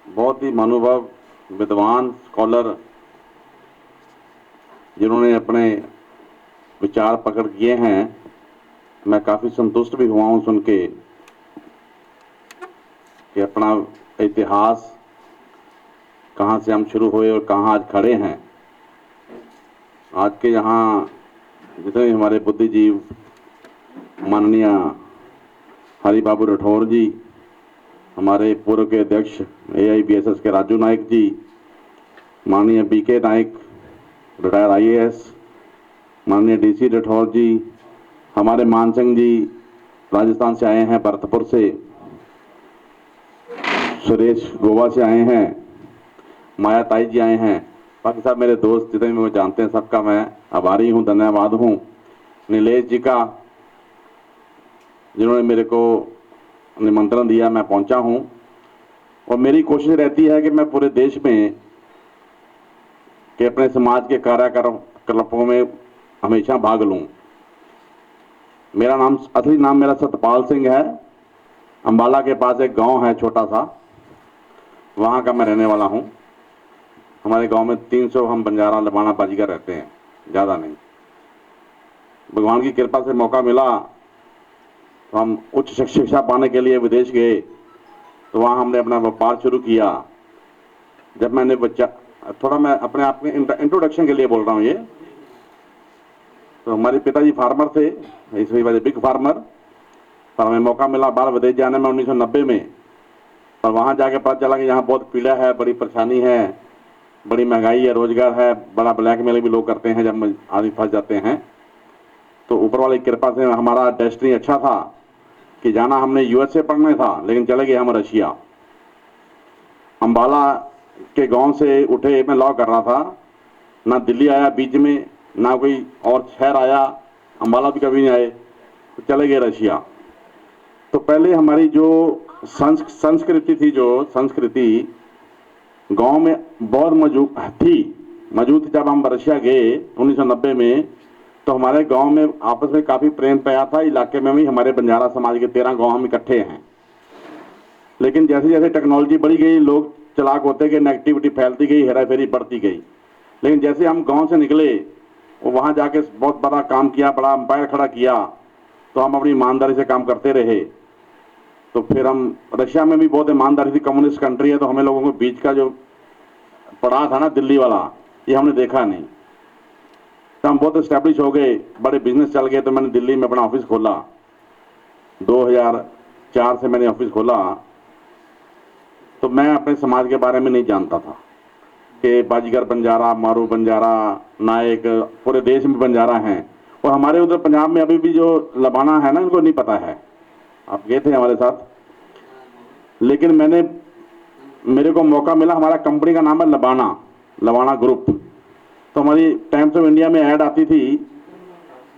बहुत ही महानुभाव विद्वान स्कॉलर जिन्होंने अपने विचार पकड़ किए हैं। मैं काफ़ी संतुष्ट भी हुआ हूं सुन के कि अपना इतिहास कहां से हम शुरू हुए और कहां आज खड़े हैं। आज के यहाँ जितने भी हमारे बुद्धिजीव माननीय हरि बाबू राठौर जी, हमारे पूर्व के अध्यक्ष AIBSS के राजू नाइक जी, माननीय BK नाइक रिटायर IAS, माननीय DC राठौर जी, हमारे मान सिंह जी राजस्थान से आए हैं, भरतपुर से, सुरेश गोवा से आए हैं, माया ताई जी आए हैं, बाकी सब मेरे दोस्त जितने भी मुझे जानते हैं सबका मैं आभारी हूं, धन्यवाद हूं। नीलेश जी का, जिन्होंने मेरे को निमंत्रण दिया, मैं पहुंचा हूं और मेरी कोशिश रहती है कि मैं पूरे देश में कि अपने समाज के कार्यकलापों में हमेशा भाग लूं। मेरा नाम, असली नाम मेरा सतपाल सिंह है। अंबाला के पास एक गांव है छोटा सा, वहां का मैं रहने वाला हूं। हमारे गांव में 300 हम बंजारा लबाना बाजीगर रहते हैं, ज़्यादा नहीं। भगवान की कृपा से मौका मिला तो हम उच्च शिक्षा पाने के लिए विदेश गए, तो वहाँ हमने अपना व्यापार शुरू किया। जब मैंने बच्चा, थोड़ा मैं अपने आप में इंट्रोडक्शन के लिए बोल रहा हूँ ये, तो हमारे पिताजी फार्मर थे, इस वजह बिग फार्मर, पर हमें मौका मिला बाहर विदेश जाने में 1990 में। पर वहाँ जाके पता चला कि यहाँ बहुत पीड़ा है, बड़ी परेशानी है, बड़ी महंगाई है, रोजगार है, बड़ा ब्लैकमेल भी लोग करते हैं जब आदमी फंस जाते हैं। तो ऊपर वाली कृपा से हमारा डेस्टिनी अच्छा था कि जाना हमने USA पढ़ने था, लेकिन चले गए हम रशिया। अंबाला के गांव से उठे, मैं लॉ कर रहा था, ना दिल्ली आया बीच में, ना कोई और शहर आया, अंबाला भी कभी नहीं आए, तो चले गए रशिया। तो पहले हमारी जो संस्कृति थी, जो संस्कृति गांव में बहुत मौजूद थी। जब हम रशिया गए 1990 में, तो हमारे गांव में आपस में काफी प्रेम पाया था। इलाके में भी हमारे बंजारा समाज के 13 गांव हम इकट्ठे हैं। लेकिन जैसे जैसे टेक्नोलॉजी बढ़ी गई, लोग चलाक होते गए, नेगेटिविटी फैलती गई, हेराफेरी बढ़ती गई। लेकिन जैसे हम गांव से निकले और वहां जाके बहुत बड़ा काम किया, बड़ा अंपायर खड़ा किया, तो हम अपनी ईमानदारी से काम करते रहे। तो फिर हम रशिया में भी बहुत ईमानदारी थी, कम्युनिस्ट कंट्री है, तो हमें लोगों को बीच का जो पड़ा था ना दिल्ली वाला, ये हमने देखा नहीं। तो हम बहुत स्टैब्लिश हो गए, बड़े बिजनेस चल गए। तो मैंने दिल्ली में अपना ऑफिस खोला, 2004 से मैंने ऑफिस खोला। तो मैं अपने समाज के बारे में नहीं जानता था कि बाजीगर बंजारा, मारू बंजारा, नायक, पूरे देश में बंजारा हैं। और हमारे उधर पंजाब में अभी भी जो लबाना है ना, उनको नहीं पता है। आप गए थे हमारे साथ, लेकिन मेरे को मौका मिला, हमारा कंपनी का नाम है लबाना ग्रुप। तो हमारी टाइम्स ऑफ इंडिया में ऐड आती थी,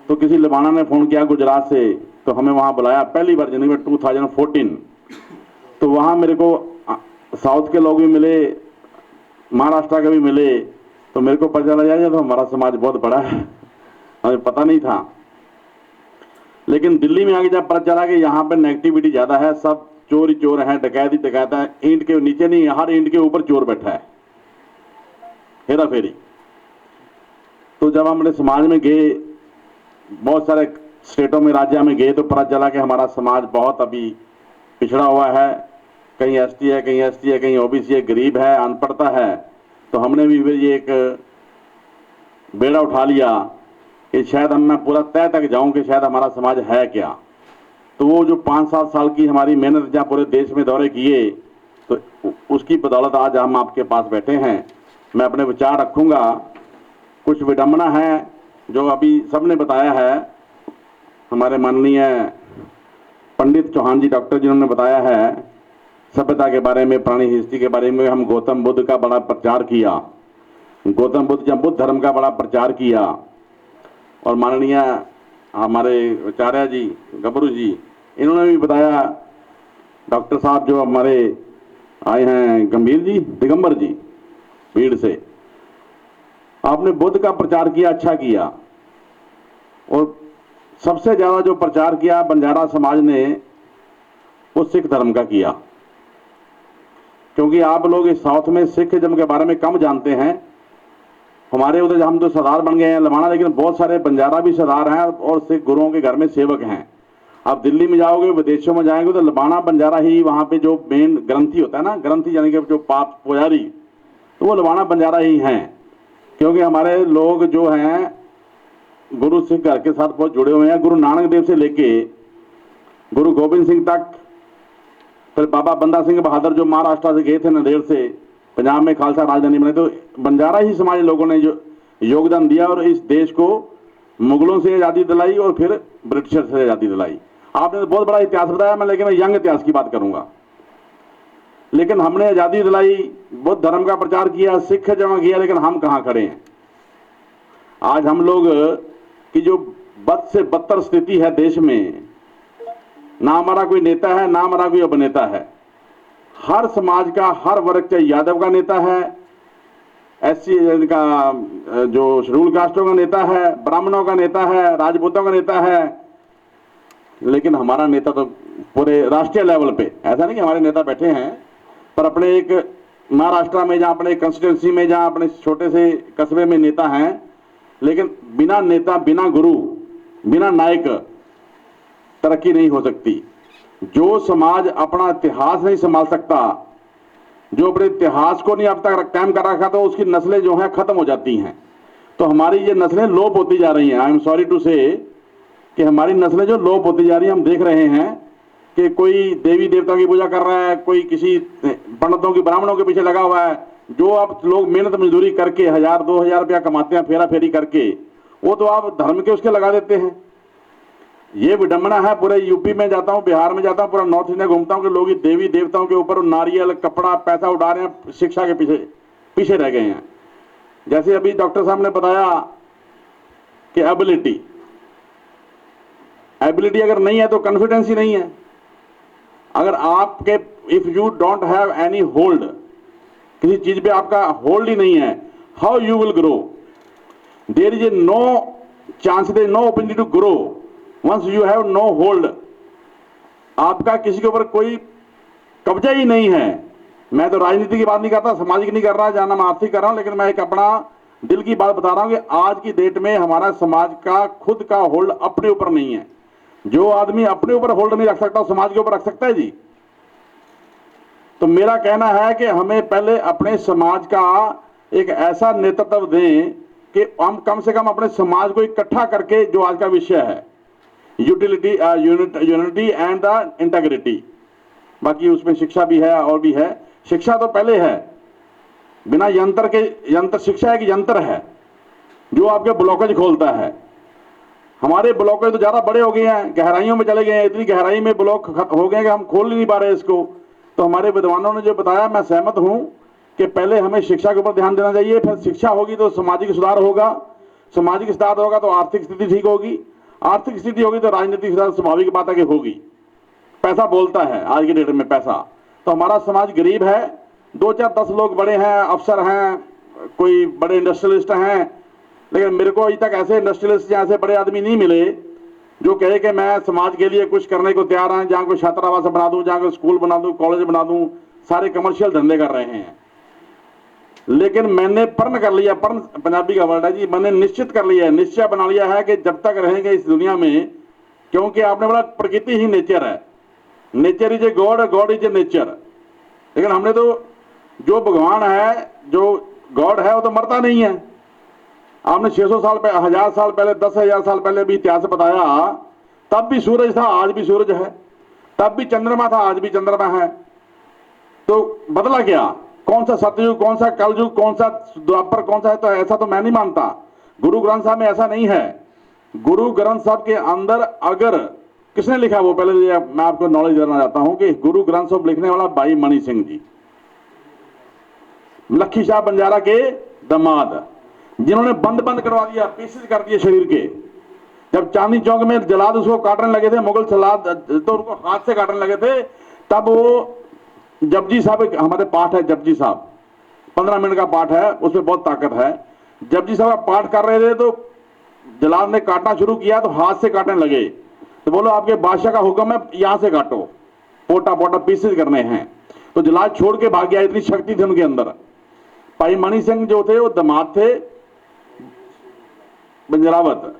तो किसी लबाना ने फोन किया गुजरात से, तो हमें वहां बुलाया पहली बार जनवरी 2014। तो वहां मेरे को साउथ के लोग भी मिले, महाराष्ट्र के भी मिले। तो मेरे को पता चला जाए तो हमारा समाज बहुत बड़ा है, हमें पता नहीं था। लेकिन दिल्ली में आके जब पता चला कि यहाँ पर नेगेटिविटी ज्यादा है, सब चोर ही चोर है, डकैती डकैता है, ईंट के नीचे नहीं, हर ईंट के ऊपर चोर बैठा है, हेरा फेरी। तो जब हम अपने समाज में गए, बहुत सारे स्टेटों में, राज्य में गए, तो पता चला कि हमारा समाज बहुत अभी पिछड़ा हुआ है। कहीं ST है, कहीं ST है, कहीं OBC है, गरीब है, अनपढ़ता है। तो हमने भी फिर ये एक बेड़ा उठा लिया कि शायद मैं पूरा तय तक जाऊं कि शायद हमारा समाज है क्या। तो वो जो 5-7 साल की हमारी मेहनत, जहाँ पूरे देश में दौरे किए, तो उसकी बदौलत आज हम आपके पास बैठे हैं। मैं अपने विचार रखूंगा। कुछ विडंबना है जो अभी सबने बताया है, हमारे माननीय पंडित चौहान जी डॉक्टर जिन्होंने बताया है सभ्यता के बारे में, प्राणी हिस्ट्री के बारे में। हम गौतम बुद्ध का बड़ा प्रचार किया, गौतम बुद्ध जब बुद्ध धर्म का बड़ा प्रचार किया। और माननीय हमारे आचार्य जी गबरू जी, इन्होंने भी बताया, डॉक्टर साहब जो हमारे आए हैं गंभीर जी, दिगंबर जी भीड़ से, आपने बुद्ध का प्रचार किया, अच्छा किया। और सबसे ज्यादा जो प्रचार किया बंजारा समाज ने, वो सिख धर्म का किया। क्योंकि आप लोग इस साउथ में सिखिज्म के बारे में कम जानते हैं। हमारे उधर हम तो सरदार बन गए हैं लमाना, लेकिन बहुत सारे बंजारा भी सरदार हैं और सिख गुरुओं के घर में सेवक हैं। आप दिल्ली में जाओगे, विदेशों में जाएंगे तो लबाना बंजारा ही वहां पे जो मेन ग्रंथी होता है ना, ग्रंथी यानी कि जो पाप पुजारी, तो वो लबाना बंजारा ही हैं। क्योंकि हमारे लोग जो हैं गुरु सिख घर के साथ बहुत जुड़े हुए हैं। गुरु नानक देव से लेके गुरु गोविंद सिंह तक, फिर बाबा बंदा सिंह बहादुर जो महाराष्ट्र से गए थे नांदेड़ से, पंजाब में खालसा राजधानी बने, तो बंजारा ही समाज लोगों ने जो योगदान दिया और इस देश को मुगलों से आज़ादी दिलाई और फिर ब्रिटिशर से आज़ादी दिलाई। आपने तो बहुत बड़ा इतिहास बताया, मैं लेकिन यंग इतिहास की बात करूंगा। लेकिन हमने आज़ादी दिलाई, बौद्ध धर्म का प्रचार किया, सिख जमा किया, लेकिन हम कहां खड़े हैं? आज हम लोग की जो बद से बदतर स्थिति है देश में, ना हमारा कोई नेता है, ना हमारा कोई उपनेता है। हर समाज का, हर वर्ग, चाहे यादव का नेता है, एससी का जो शेड्यूल कास्टों का नेता है, ब्राह्मणों का नेता है, राजपूतों का नेता है, लेकिन हमारा नेता तो पूरे राष्ट्रीय लेवल पे, ऐसा नहीं कि हमारे नेता बैठे हैं, पर अपने एक महाराष्ट्र में जहां अपने कंस्टिट्यूंसी में, जहां अपने छोटे से कस्बे में नेता हैं, लेकिन बिना नेता, बिना गुरु, बिना नायक तरक्की नहीं हो सकती। जो समाज अपना इतिहास नहीं संभाल सकता, जो अपने इतिहास को नहीं अब तक कायम कर रखा, तो उसकी नस्लें जो हैं खत्म हो जाती हैं। तो हमारी ये नस्लें लोप होती जा रही हैं। आई एम सॉरी टू से कि हमारी नस्लें जो लोप होती जा रही हैं। हम देख रहे हैं कि कोई देवी देवता की पूजा कर रहा है, कोई किसी पंडितों की, ब्राह्मणों के पीछे लगा हुआ है। जो आप लोग मेहनत मजदूरी करके 1000-2000 रुपया कमाते हैं फेरा फेरी करके, वो तो आप धर्म के उसके लगा देते हैं। ये विडंबना है। पूरे यूपी में जाता हूं, बिहार में जाता हूं, पूरा नॉर्थ इंडिया घूमता हूं कि लोग देवी देवताओं के ऊपर नारियल, कपड़ा, पैसा उड़ा रहे हैं, शिक्षा के पीछे रह गए हैं। जैसे अभी डॉक्टर साहब ने बताया कि एबिलिटी अगर नहीं है तो कॉन्फिडेंस ही नहीं है। अगर आपके if you don't have any hold, किसी चीज पे आपका होल्ड ही नहीं है, how you will grow? There is a no chance, there no opportunity to grow once you have no hold. आपका किसी के ऊपर कोई कब्जा ही नहीं है। मैं तो राजनीति की बात नहीं करता, सामाजिक नहीं कर रहा, जाना मैं आर्थिक कर रहा हूं, लेकिन मैं एक अपना दिल की बात बता रहा हूं कि आज की डेट में हमारा समाज का खुद का होल्ड अपने ऊपर नहीं है। जो आदमी अपने ऊपर होल्ड नहीं रख सकता, समाज के ऊपर रख सकता है जी? तो मेरा कहना है कि हमें पहले अपने समाज का एक ऐसा नेतृत्व दें कि हम कम से कम अपने समाज को इकट्ठा करके, जो आज का विषय है यूनिटी एंड द इंटेग्रिटी, बाकी उसमें शिक्षा भी है और भी है। शिक्षा तो पहले है, बिना यंत्र के, यंत्र शिक्षा एक यंत्र है जो आपके ब्लॉकेज खोलता है। हमारे ब्लॉकेज तो ज्यादा बड़े हो गए हैं, गहराइयों में चले गए हैं, इतनी गहराई में ब्लॉक हो गए कि हम खोल ही नहीं पा रहे इसको। तो हमारे विद्वानों ने जो बताया, मैं सहमत हूं कि पहले हमें शिक्षा के ऊपर ध्यान देना चाहिए, फिर शिक्षा होगी तो सामाजिक सुधार होगा, सामाजिक सुधार होगा तो आर्थिक स्थिति ठीक होगी, आर्थिक स्थिति होगी तो राजनीतिक सुधार स्वाभाविक बात है कि होगी। पैसा बोलता है आज की डेट में, पैसा। तो हमारा समाज गरीब है, 2-4-10 लोग बड़े हैं, अफसर हैं, कोई बड़े इंडस्ट्रियलिस्ट हैं, लेकिन मेरे को अभी तक ऐसे इंडस्ट्रियलिस्ट या ऐसे बड़े आदमी नहीं मिले जो कहे कि मैं समाज के लिए कुछ करने को तैयार हूं, जहां कोई छात्रावास बना दूं, जहां कोई स्कूल बना दूं, कॉलेज बना दूं। सारे कमर्शियल धंधे कर रहे हैं। लेकिन मैंने प्रण कर लिया, प्रण पंजाबी का वर्ड है जी, मैंने निश्चित कर लिया है, निश्चय बना लिया है कि जब तक रहेंगे इस दुनिया में, क्योंकि आपने बोला प्रकृति ही नेचर है, nature is a god, God is a nature. लेकिन हमने तो, जो भगवान है, जो गॉड है, वो तो मरता नहीं है। आपने 600 साल पहले, 1000 साल पहले, 10,000 साल पहले भी इतिहास बताया, तब भी सूरज था, आज भी सूरज है, तब भी चंद्रमा था, आज भी चंद्रमा है। तो बदला क्या? कौन सा सतयुग, कौन सा कलयुग, कौन सा द्वापर, कौन सा है? तो ऐसा तो मैं नहीं मानता। गुरु ग्रंथ साहब में ऐसा नहीं है। गुरु ग्रंथ साहब के अंदर अगर किसने लिखा, वो पहले मैं आपको नॉलेज देना चाहता हूं कि गुरु ग्रंथ साहब लिखने वाला भाई मणि सिंह जी, लखी शाह बंजारा के दामाद, जिन्होंने बंद करवा दिया, पीसेस कर दिए शरीर के। जब चांदनी चौक में जलाद उसको काटने लगे थे, मुगल सलाद तो उनको हाथ से काटने लगे थे, तब वो जपजी साहब, हमारे पाठ है जपजी साहब, 15 मिनट का पाठ है, उसमें बहुत ताकत है। जपजी साहब पाठ कर रहे थे तो जलाद ने काटना शुरू किया तो हाथ से काटने लगे। तो बोलो आपके बादशाह का हुक्म है, यहां से काटो, पोटा पोटा पीसेस करने हैं। तो जलाज छोड़ के भाग गया, इतनी शक्ति थी उनके अंदर। भाई मणि सिंह जो थे वो दामाद थे बंजारावत,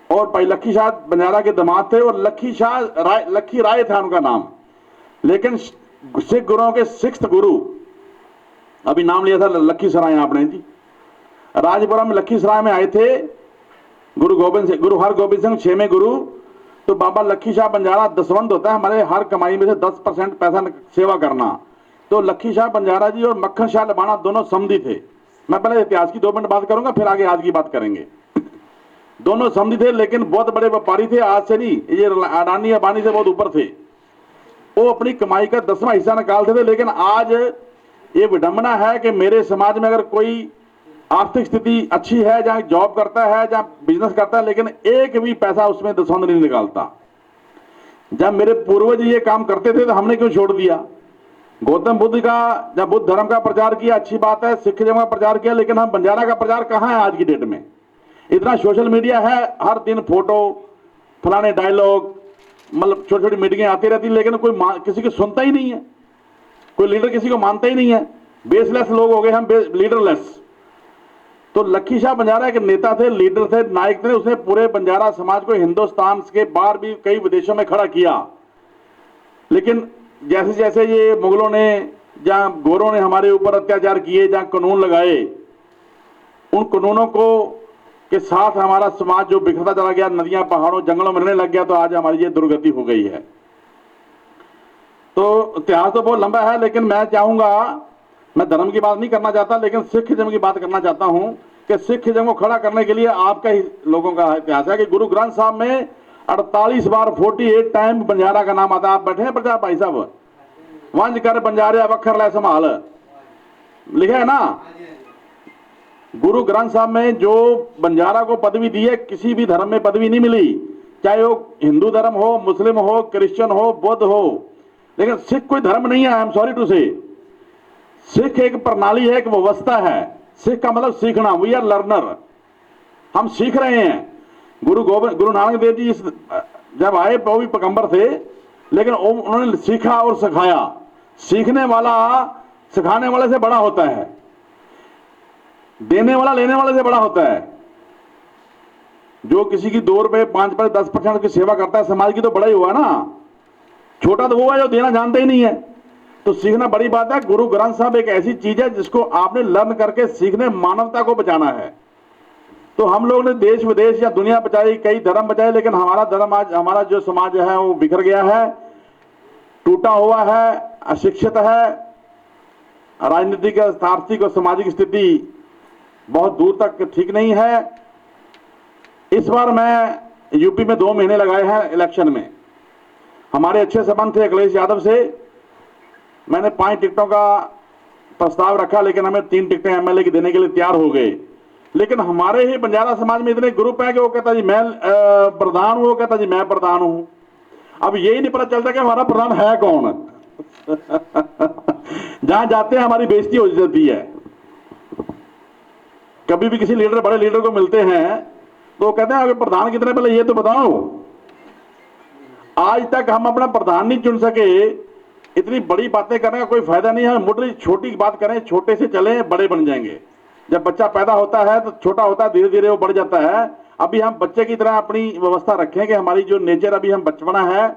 और भाई लखी शाह बंजारा के दामाद थे, और लखी राय था उनका नाम। लेकिन सिख गुरुओं के सिक्स्थ गुरु, अभी नाम लिया था लखीसराय आपने जी, राजपुरा में लखीसराय में आए थे गुरु हरगोबिंद सिंह 6वें गुरु। तो बाबा लखी शाह बंजारा दसवंध होता है, हमारे हर कमाई में से 10% पैसा सेवा करना। तो लखी शाह बंजारा जी और मक्खन शाह लबाना दोनों समधी थे। मैं पहले इतिहास की 2 मिनट बात करूंगा, फिर आगे आज की बात करेंगे। दोनों समधी थे, लेकिन बहुत बड़े व्यापारी थे, आज से नहीं, ये अडानी अंबानी से बहुत ऊपर थे। वो अपनी कमाई का 10वां हिस्सा निकालते थे। लेकिन आज ये विडंबना है कि मेरे समाज में अगर कोई आर्थिक स्थिति अच्छी है, जहां जॉब करता है, जहां बिजनेस करता है, लेकिन एक भी पैसा उसमें दसवंध नहीं निकालता। जब मेरे पूर्वज ये काम करते थे तो हमने क्यों छोड़ दिया? गौतम बुद्ध का, जब बुद्ध धर्म का प्रचार किया, अच्छी बात है, सिख धर्म का प्रचार किया, लेकिन हम बंजारा का प्रचार कहां है आज की डेट में? इतना सोशल मीडिया है, हर दिन फोटो, फलाने डायलॉग, मतलब छोटी छोटी मीटिंगें आती रहती, लेकिन कोई किसी को सुनता ही नहीं है, कोई लीडर किसी को मानता ही नहीं है। बेसलेस लोग हो गए हम, लीडरलेस। तो लखी शाह बंजारा एक नेता थे, लीडर थे, नायक थे। उसने पूरे बंजारा समाज को हिंदुस्तान के बाहर भी कई विदेशों में खड़ा किया। लेकिन जैसे जैसे ये मुगलों ने, जहां गोरों ने हमारे ऊपर अत्याचार किए, जहां कानून लगाए, उन कानूनों को के साथ हमारा समाज जो बिखरता चला गया, नदियां पहाड़ों जंगलों में रहने लग गया, तो आज हमारी ये दुर्गति हो गई है। तो इतिहास तो बहुत लंबा है, लेकिन मैं चाहूंगा, मैं धर्म की बात नहीं करना चाहता, लेकिन सिखिज्म की बात करना चाहता हूं कि सिखिज्म को खड़ा करने के लिए आपका ही लोगों का इतिहास है कि गुरु ग्रंथ साहब में 48 बार 48 टाइम बंजारा का नाम आता है। आप बैठे हैं प्रचार भाई साहब, वंज कर बंजारे अखर लै संभाल लिखा है ना। गुरु ग्रंथ साहब में जो बंजारा को पदवी दी है, किसी भी धर्म में पदवी नहीं मिली, चाहे वो हिंदू धर्म हो, मुस्लिम हो, क्रिश्चियन हो, बौद्ध हो। लेकिन सिख कोई धर्म नहीं है, आई एम सॉरी टू से। सिख एक प्रणाली है, एक व्यवस्था है। सिख का मतलब सीखना, वी आर लर्नर, हम सीख रहे हैं। गुरु नानक देव जी जब आए वो भी पैगंबर थे, लेकिन उन्होंने सीखा और सिखाया। सीखने वाला सिखाने वाले से बड़ा होता है, देने वाला लेने वाले से बड़ा होता है। जो किसी की 2 रुपए 5 रुपए 10% की सेवा करता है समाज की, तो बड़ा ही हुआ ना। छोटा तो वो है जो देना जानता ही नहीं है। तो सीखना बड़ी बात है। गुरु ग्रंथ साहब एक ऐसी चीज है जिसको आपने लर्न करके सीखने, मानवता को बचाना है। तो हम लोग ने देश विदेश या दुनिया बचाई, कई धर्म बचाए, लेकिन हमारा धर्म आज, हमारा जो समाज है वो बिखर गया है, टूटा हुआ है, अशिक्षित है। राजनीतिक, आर्थिक और सामाजिक स्थिति बहुत दूर तक ठीक नहीं है। इस बार मैं यूपी में 2 महीने लगाए हैं इलेक्शन में। हमारे अच्छे संबंध थे अखिलेश यादव से। मैंने 5 टिकटों का प्रस्ताव रखा, लेकिन हमें 3 टिकटें एमएलए की देने के लिए तैयार हो गए। लेकिन हमारे ही बंजारा समाज में इतने ग्रुप है कि वो कहता जी मैं प्रधान हूं, वो कहता जी मैं प्रधान हूं। अब यही नहीं पता चलता कि हमारा प्रधान है कौन। जहां जाते हैं हमारी बेइज्जती हो जाती है। कभी भी किसी लीडर, बड़े लीडर को मिलते हैं तो कहते हैं अगर प्रधान कितने, पहले ये तो बताओ। आज तक हम अपना प्रधान नहीं चुन सके। इतनी बड़ी बातें करने का कोई फायदा नहीं है। मोटी छोटी बात करें, छोटे से चलें, बड़े बन जाएंगे। जब बच्चा पैदा होता है तो छोटा होता है, धीरे धीरे वो बढ़ जाता है। अभी हम बच्चे की तरह अपनी व्यवस्था रखें कि हमारी जो नेचर, अभी हम बचपना है,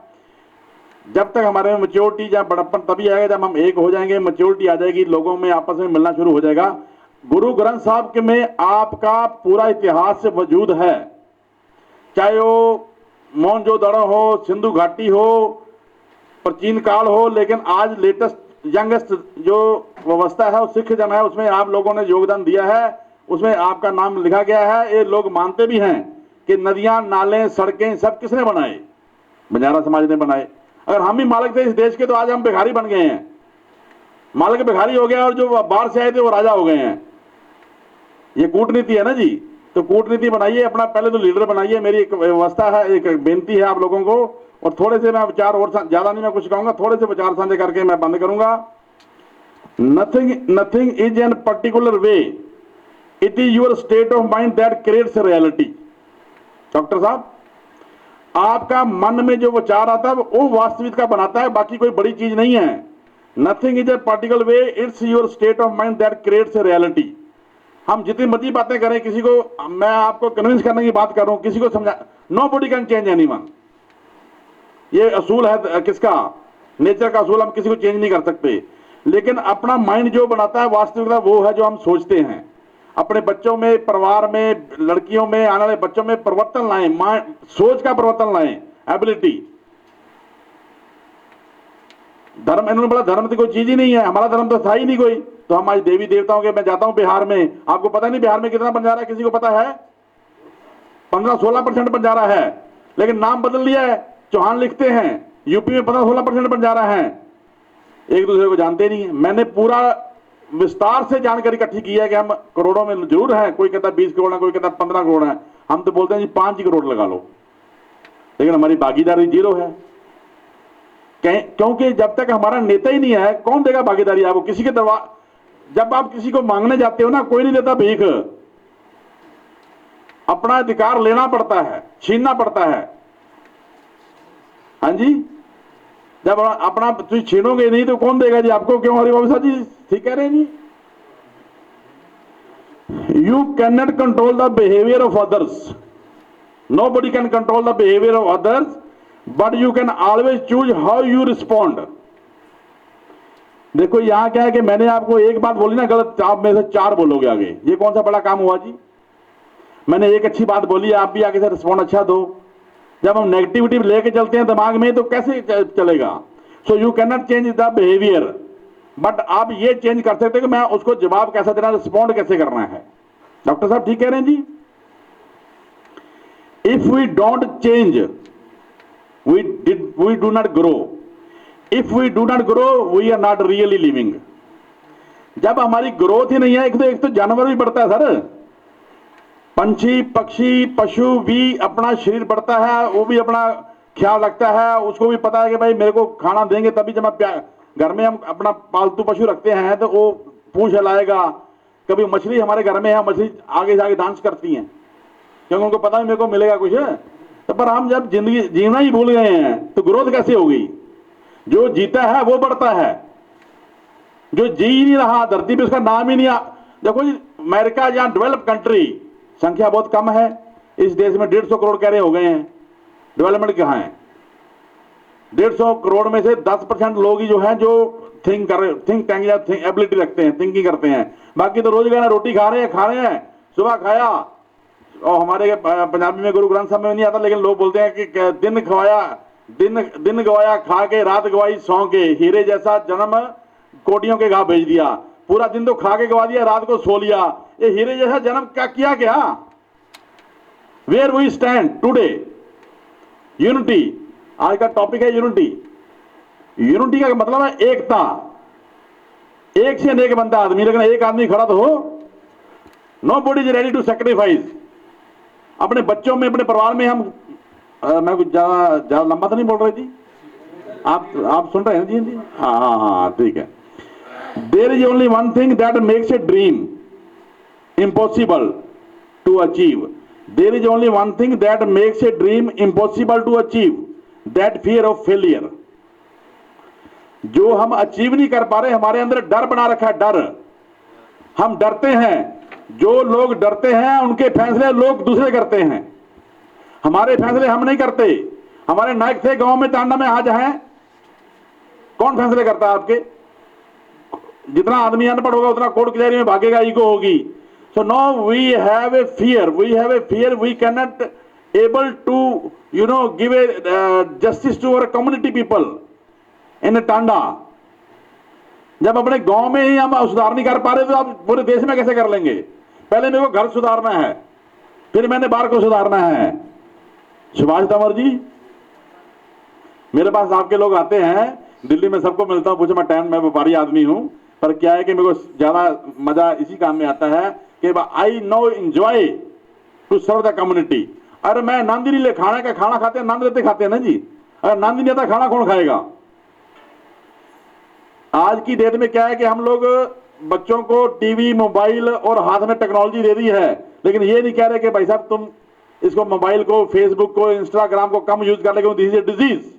जब तक हमारे में मैच्योरिटी या बड़प्पन तभी आएगा जब हम एक हो जाएंगे, मैच्योरिटी आ जाएगी, लोगों में आपस में मिलना शुरू हो जाएगा। गुरु ग्रंथ साहब के में आपका पूरा इतिहास मौजूद है, चाहे वो मोहनजोदड़ो हो, सिंधु घाटी हो, प्राचीन काल हो। लेकिन आज लेटेस्ट यंगेस्ट जो व्यवस्था है वो सिखिज्म है, उसमें आप लोगों ने योगदान दिया है, उसमें आपका नाम लिखा गया है। ये लोग मानते भी हैं कि नदियां, नाले, सड़कें सब किसने बनाए? बंजारा समाज ने बनाए। अगर हम ही मालिक थे इस देश के तो आज हम भिखारी बन गए हैं। मालिक भिखारी हो गया और जो बाहर से आए थे वो राजा हो गए हैं। ये कूटनीति है ना जी। तो कूटनीति बनाइए, अपना पहले तो लीडर बनाइए। मेरी एक व्यवस्था है, एक बेनती है आप लोगों को। और थोड़े से मैं विचार, और ज्यादा नहीं मैं कुछ कहूंगा, थोड़े से विचार साझे करके मैं बंद करूंगा। Nothing is an particular way, it is your state of mind that creates reality. Doctor साहब, आपका मन में जो विचार आता है वो वास्तविकता बनाता है, बाकी कोई बड़ी चीज नहीं है। Nothing is a particle way, it's your state of mind that creates a reality. हम जितनी मर्जी बातें करें, किसी को मैं आपको कन्विंस करने की बात कर रहा हूं, किसी को समझा, nobody can change anyone. ये असूल है किसका? नेचर का असूल। हम किसी को चेंज नहीं कर सकते, लेकिन अपना माइंड जो बनाता है वास्तविकता वो है जो हम सोचते हैं। अपने बच्चों में, परिवार में, लड़कियों में, आने वाले बच्चों में परिवर्तन लाएं, सोच का परिवर्तन लाएं, एबिलिटी। धर्म, इन्होंने बोला धर्म तो कोई चीज ही नहीं है, हमारा धर्म तो था ही नहीं कोई। तो हम आज देवी देवताओं के, मैं जाता हूं बिहार में, आपको पता नहीं बिहार में कितना बंजारा है? किसी को पता है? 15-16% बंजारा है, लेकिन नाम बदल लिया है, चौहान लिखते हैं। यूपी में 15-16% बंजारा है, एक दूसरे को जानते नहीं है। मैंने पूरा विस्तार से जानकारी इकट्ठी की है कि हम करोड़ों में जरूर हैं। कोई कहता 20 करोड़ है, कोई कहता 15 करोड़ है। हम तो बोलते हैं जी 5 करोड़ लगा लो, लेकिन हमारी भागीदारी 0 है। क्योंकि जब तक हमारा नेता ही नहीं है, कौन देगा भागीदारी आपको? किसी के दरबार, जब आप किसी को मांगने जाते हो ना, कोई नहीं देता भीख। अपना अधिकार लेना पड़ता है, छीनना पड़ता है। हाँ जी, जब अपना तुम छीनोगे नहीं तो कौन देगा जी आपको? क्यों हरिबाबू साहब जी ठीक कह रहे हैं जी? You can not control the behaviour of others, nobody can control the behaviour of others, but you can always choose how you respond. देखो यहां क्या है कि मैंने आपको एक बात बोली ना गलत, आप में से 4 बोलोगे आगे। ये कौन सा बड़ा काम हुआ जी? मैंने एक अच्छी बात बोली, आप भी आगे से रिस्पॉन्ड अच्छा दो। जब हम नेगेटिविटी लेके चलते हैं दिमाग में तो कैसे चलेगा? So you can not change the behaviour, but आप ये चेंज कर सकते हो कि मैं उसको जवाब कैसा देना, रिस्पॉन्ड कैसे करना है। डॉक्टर साहब ठीक कह रहे हैं जी। If we don't change, we do not grow. If we do not grow, we are not really living. जब हमारी ग्रोथ ही नहीं है, एक तो जानवर भी बढ़ता है सर, पंछी, पक्षी, पशु भी अपना शरीर बढ़ता है, वो भी अपना ख्याल रखता है। उसको भी पता है कि भाई मेरे को खाना देंगे तभी। जब मैं घर में हम अपना पालतू पशु रखते हैं तो वो पूंछ हिलाएगा। कभी मछली हमारे घर में है, मछली आगे से आगे डांस करती हैं क्योंकि उनको पता है मेरे को मिलेगा कुछ। तो पर हम जब जिंदगी जीना ही भूल गए हैं तो ग्रोथ कैसे होगी? जो जीता है वो बढ़ता है, जो जी ही नहीं रहा धरती पे उसका नाम ही नहीं देखो जी, अमेरिका जहां डेवलप कंट्री, संख्या बहुत कम है इस देश में, 150 करोड़ कह रहे हो गए हैं। डेवलपमेंट कहां है? 150 करोड़ में से 10% लोग ही जो हैं जो थिंक टैंक या एबिलिटी रखते हैं, थिंकिंग करते हैं। बाकी तो रोज रोटी खा रहे हैं। सुबह खाया, और हमारे पंजाबी में गुरु ग्रंथ साहब में नहीं आता, लेकिन लोग बोलते हैं कि दिन गवाया खा के, रात गवाई सौ के, हीरे जैसा जन्म कोटियों के घाव भेज दिया। पूरा दिन तो खा के गवा दिया, रात को सो लिया। ये हीरे जैसा जन्म क्या किया? क्या where we stand today? Unity आज का टॉपिक है। यूनिटी का मतलब है एकता। एक से अनेक बनता आदमी, लेकिन एक आदमी खड़ा तो हो। Nobody is ready to sacrifice. अपने बच्चों में, अपने परिवार में हम मैं कुछ ज्यादा लंबा तो नहीं बोल रही थी, आप सुन रहे हैं जी? हाँ ठीक है। There is only one thing that makes a dream impossible to achieve. There is only one thing that makes a dream impossible to achieve, that fear of failure. जो हम अचीव नहीं कर पा रहे, हमारे अंदर डर बना रखा है, डर। हम डरते हैं। जो लोग डरते हैं उनके फैसले लोग दूसरे करते हैं, हमारे फैसले हम नहीं करते। हमारे नायक थे गांव में, तांडा में, आज हैं। कौन फैसले करता है आपके? जितना आदमी अनपढ़ होगा उतना कोर्ट कचहरी में भागेगा, ईगो होगी। So no we have a fear, we can not able to give a justice to our community people in Tanda. जब अपने गांव में ही हम सुधार नहीं कर पा रहे तो आप पूरे देश में कैसे कर लेंगे? पहले मेरे को घर सुधारना है, फिर मैंने बाहर को सुधारना है। सुभाष तंवर जी, मेरे पास आपके लोग आते हैं, दिल्ली में सबको मिलता हूं, पूछे मैं व्यापारी आदमी हूं, पर क्या है कि मेरे को ज्यादा मजा इसी काम में आता है कि I no enjoy to serve the community. अरे मैं नंद नहीं ले, खाना खाते हैं, नंद लेते खाते हैं ना जी। अरे नंद नहीं आता, खाना कौन खाएगा? आज की डेट में क्या है कि हम लोग बच्चों को टीवी, मोबाइल और हाथ में टेक्नोलॉजी दे दी है, लेकिन ये नहीं कह रहे कि भाई साहब तुम इसको, मोबाइल को, फेसबुक को, इंस्टाग्राम को कम यूज कर लेंगे। This is a disease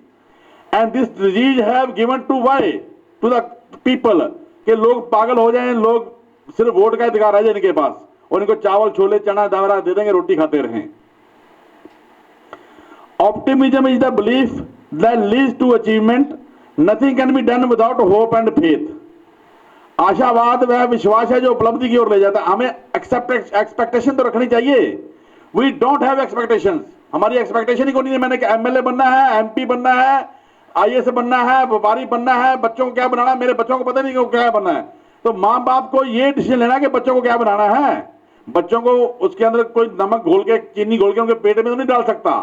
and this disease have given to why to the people कि लोग पागल हो जाएं, लोग सिर्फ वोट का अधिकार है इनके पास और इनको चावल छोले चना दावरा दे देंगे, रोटी खाते रहें। Optimism is the belief that leads to achievement, nothing can be done without hope and faith. आशावाद वह विश्वास है जो उपलब्धि की ओर ले जाता है। हमें एक्सपेक्टेशन तो रखनी चाहिए। वी डोंट हैव एक्सपेक्टेशंस, हमारी एक्सपेक्टेशन ही कोई नहीं है। मैंने एमएलए बनना है, एमपी बनना है, आईएएस बनना है, व्यापारी बनना है, बच्चों को क्या बनाना है, मेरे बच्चों को पता नहीं कि क्या बनना है। तो माँ बाप को ये डिसीजन लेना है कि बच्चों को क्या बनाना है। बच्चों को उसके अंदर कोई नमक घोल के, चीनी घोल के उनके पेट में तो नहीं डाल सकता,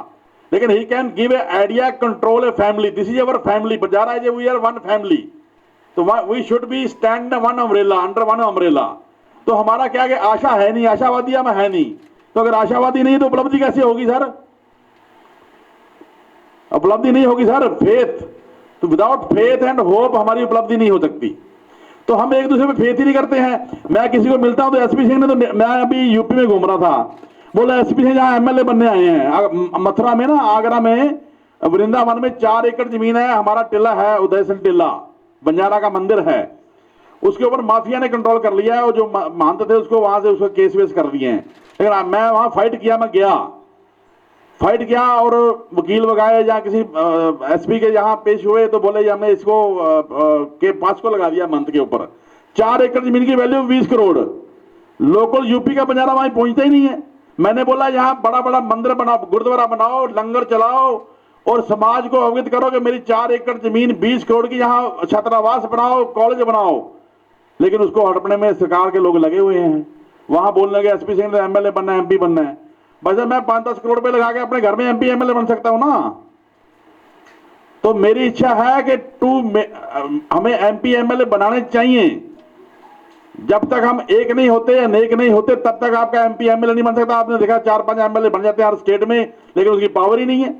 लेकिन he can give a idea, control a family. This is our family. Banjara है वी आर वन फैमिली, तो we should be stand one umbrella, under one umbrella. तो हमारा क्या कि आशा है नहीं, आशावादी हम है नहीं। तो अगर आशावादी नहीं तो उपलब्धि कैसे होगी सर? उपलब्धि नहीं होगी सर। फेथ, तो विदाउट फेथ एंड होप हमारी उपलब्धि नहीं हो सकती। तो हम एक दूसरे में फेथ ही नहीं करते हैं। मैं किसी को मिलता हूं तो एसपी सिंह ने, तो मैं अभी यूपी में घूम रहा था, बोला एसपी सिंह जहां एमएलए बनने आए हैं मथुरा में ना, आगरा में, वृंदावन में 4 एकड़ जमीन है, हमारा टिल्ला है, उदय सिंह टिल्ला, बंजारा का मंदिर है, उसके ऊपर माफिया ने कंट्रोल कर लिया है। और जो मानते थे उसको वहां से उसको केस वेस कर दिए हैं। लेकिन मैं वहां फाइट किया, मैं गया, फाइट किया और वकील वगाए, जहाँ किसी एसपी के यहाँ पेश हुए तो बोले हमने इसको के 5 को लगा दिया मंथ के ऊपर। 4 एकड़ जमीन की वैल्यू 20 करोड़। लोकल यूपी का बंजारा वहां पहुंचता ही नहीं है। मैंने बोला यहाँ बड़ा बड़ा मंदिर बनाओ, गुरुद्वारा बनाओ, लंगर चलाओ और समाज को अवगत करो कि मेरी 4 एकड़ जमीन 20 करोड़ की, यहाँ छात्रावास बनाओ, कॉलेज बनाओ। लेकिन उसको हड़पने में सरकार के लोग लगे हुए हैं। वहां बोलने लगे एसपी सिंह ने एमएलए बनना है, एमपी बनना है। बस मैं 5-10 करोड़ रुपए लगा के अपने घर में एमपी एमएलए बन सकता हूं ना। तो मेरी इच्छा है कि हमें एमपी एमएलए बनाने चाहिए। जब तक हम एक नहीं होते या नेक नहीं होते तब तक आपका एमपी एमएलए नहीं बन सकता। आपने देखा 4-5 एमएलए बन जाते हैं हर स्टेट में, लेकिन उसकी पावर ही नहीं है।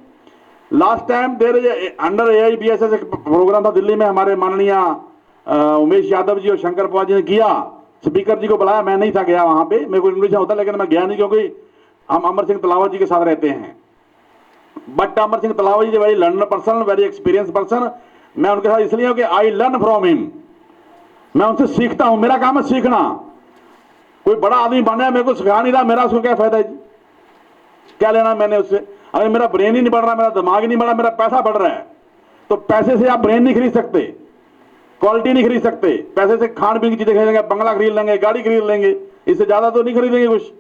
Last time there under AIBSS एक प्रोग्राम था दिल्ली में, हमारे माननीय उमेश यादव जी और शंकर पवार जी ने किया। स्पीकर जी को बुलाया, मैं नहीं था गया वहां पे, मेरे को इन्विटेशन होता लेकिन मैं गया नहीं, क्योंकि हम अमर सिंह तलावत जी के साथ रहते हैं। But Amar Singh Talawat ji very learn person, very experience person. मैं उनके साथ इसलिए हूं कि आई लर्न फ्रॉम हिम, मैं उनसे सीखता हूं। मेरा काम है सीखना। कोई बड़ा आदमी बन रहा है, मेरे को सिखा नहीं रहा, मेरा उसको क्या फायदा है जी? क्या लेना मैंने उससे? अगर मेरा ब्रेन ही नहीं बढ़ रहा, मेरा दिमाग ही नहीं बढ़ रहा, मेरा पैसा बढ़ रहा है, तो पैसे से आप ब्रेन नहीं खरीद सकते, क्वालिटी नहीं खरीद सकते। पैसे से खान पीन की चीजें खरीदेंगे, बंगला खरीद लेंगे, गाड़ी खरीद लेंगे, इससे ज्यादा तो नहीं खरीदेंगे कुछ।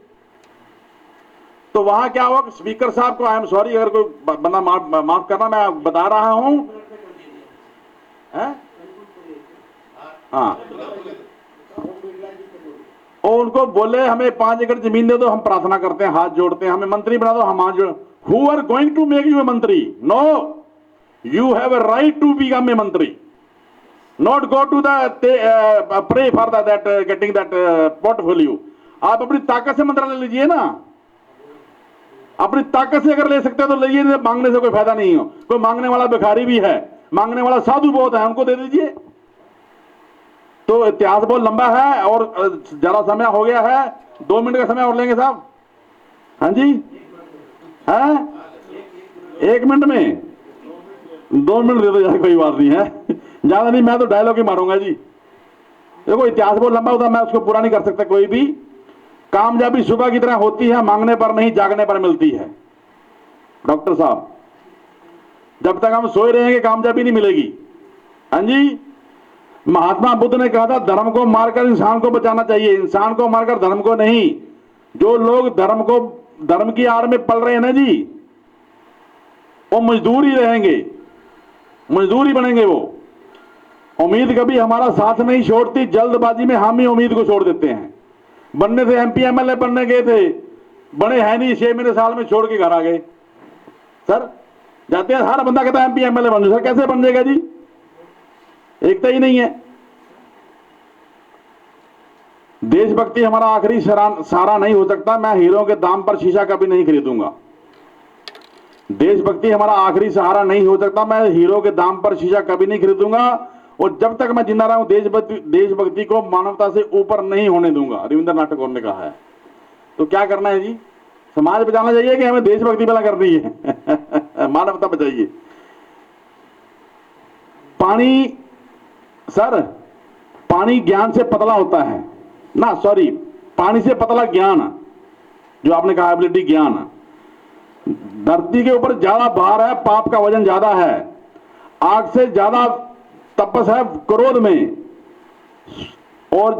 तो वहां क्या हुआ, स्पीकर साहब को आई एम सॉरी, अगर कोई बंदा माफ करना, मैं बता रहा हूं। हाँ, और उनको बोले हमें 5 एकड़ जमीन दे दो, हम प्रार्थना करते हैं, हाथ जोड़ते हैं, हमें मंत्री बना दो, हम हाथ जोड़। Who are going to make you a mantri? No, you have a right to become a mantri, not go to the pray for that getting that portfolio. आप अपनी ताकत से मंत्रालय लीजिए ना, अपनी ताकत से अगर ले सकते हो तो लीजिए, मांगने से कोई फायदा नहीं हो। कोई मांगने वाला भिखारी भी है, मांगने वाला साधु बहुत है, उनको दे दीजिए। तो इतिहास बहुत लंबा है और ज्यादा समय हो गया है, 2 मिनट का समय और लेंगे साहब। हाँ जी, है 1 मिनट में 2 मिनट दे दो यार, कोई बात नहीं है, ज्यादा नहीं, मैं तो डायलॉग ही मारूंगा जी। देखो इतिहास बहुत लंबा होता है, मैं उसको पूरा नहीं कर सकता। कोई भी कामयाबी सुबह की तरह होती है, मांगने पर नहीं जागने पर मिलती है। डॉक्टर साहब, जब तक हम सोए रहेंगे कामयाबी नहीं मिलेगी। हाँ जी, महात्मा बुद्ध ने कहा था धर्म को मारकर इंसान को बचाना चाहिए, इंसान को मारकर धर्म को नहीं। जो लोग धर्म की आड़ में पल रहे हैं ना जी, वो मजदूर ही रहेंगे, मजदूर ही बनेंगे वो। उम्मीद कभी हमारा साथ नहीं छोड़ती, जल्दबाजी में हम ही उम्मीद को छोड़ देते हैं। बनने से एमपी एमएलए बनने गए थे, बने हैं नहीं, 6 महीने साल में छोड़ के घर आ गए। सर जाते हैं, हर बंदा कहता है एमपी एमएलए बन, सर कैसे बन जाएगा जी? एकता ही नहीं है। देशभक्ति हमारा आखिरी सहारा नहीं हो सकता। मैं हीरो के दाम पर शीशा कभी नहीं खरीदूंगा। देशभक्ति हमारा आखिरी सहारा नहीं हो सकता। मैं हीरो के दाम पर शीशा कभी नहीं खरीदूंगा, और जब तक मैं जिंदा रहा हूं देशभक्ति को मानवता से ऊपर नहीं होने दूंगा। रविंद्रनाथ टैगोर ने कहा है। तो क्या करना है जी? समाज बचाना चाहिए कि हमें देशभक्ति वाला करनी है? मानवता बचाइए। पानी सर, पानी ज्ञान से पतला होता है ना, सॉरी, पानी से पतला ज्ञान, जो आपने कहा एबिलिटी ज्ञान। धरती के ऊपर ज्यादा भार है, पाप का वजन ज्यादा है, आग से ज्यादा तपस है क्रोध में, और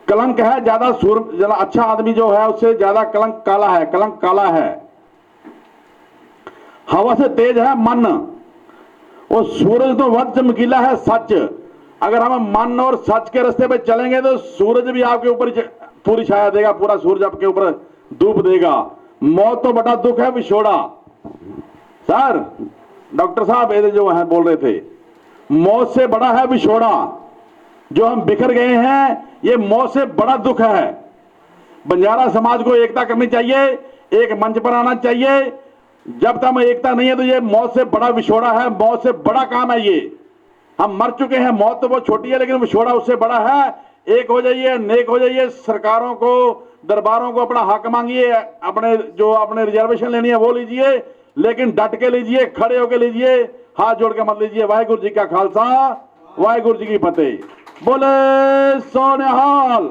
कलंक है ज्यादा ज्यादा अच्छा आदमी जो है उससे ज्यादा कलंक काला है, कलंक काला है। हवा से तेज है मन, और सूरज तो वध चमकीला है सच। अगर हम मन और सच के रास्ते पे चलेंगे तो सूरज भी आपके ऊपर पूरी छाया देगा, पूरा सूरज आपके ऊपर धूप देगा। मौत तो बड़ा दुख है विछोड़ा। सर, डॉक्टर साहब ये जो है बोल रहे थे, मौत से बड़ा है विछोड़ा। जो हम बिखर गए हैं, ये मौत से बड़ा दुख है। बंजारा समाज को एकता करनी चाहिए, एक मंच पर आना चाहिए। जब तक एकता नहीं है तो ये मौत से बड़ा विछोड़ा है, मौत से बड़ा काम है ये। हम मर चुके हैं, मौत तो बहुत छोटी है लेकिन विछोड़ा उससे बड़ा है। एक हो जाइए, नेक हो जाइए, सरकारों को, दरबारों को अपना हक मांगिए, अपने जो अपने रिजर्वेशन लेनी है वो लीजिए, लेकिन डट के लीजिए, खड़े होकर लीजिए, हाथ जोड़ के मत लीजिए। वाहिगुरु जी का खालसा, वाहिगुरु जी की फतेह। बोले सोनिहाल।